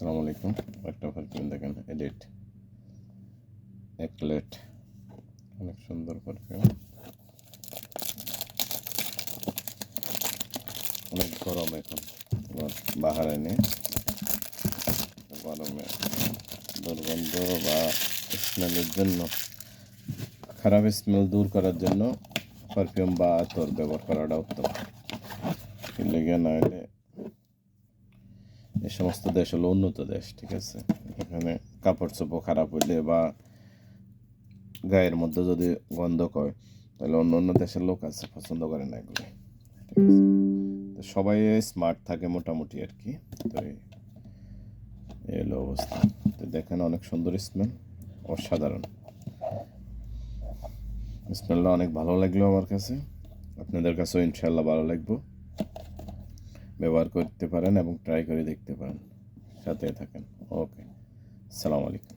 আসসালামু আলাইকুম। একটা পারফিউম দেখেন, এডিট একলেট, অনেক সুন্দর পারফিউম। অনেক গরম এখন, বাহারাইনে গরমে দুর্গন্ধ বা স্মেলের জন্য, খারাপ স্মেল দূর করার জন্য পারফিউম বা আতর ব্যবহার করাটা উত্তম। লেগে না হলে এই সমস্ত দেশ হলো উন্নত দেশ, ঠিক আছে। এখানে কাপড় চোপড় খারাপ হইলে বা গায়ের মধ্যে যদি গন্ধ করে, তাহলে অন্য অন্য দেশের লোক আছে পছন্দ করে না এগুলো, ঠিক আছে। তো সবাই স্মার্ট থাকে মোটামুটি আর কি। তো এই হলো অবস্থা। তো দেখেন অনেক সুন্দর স্মেল, অসাধারণ স্মেলটা, অনেক ভালো লাগলো আমার কাছে। আপনাদের কাছেও ইনশাল্লাহ ভালো লাগবে। ব্যবহার করতে পারেন এবং ট্রাই করে দেখতে পারেন। সাথে থাকেন। ওকে, আসসালামু আলাইকুম।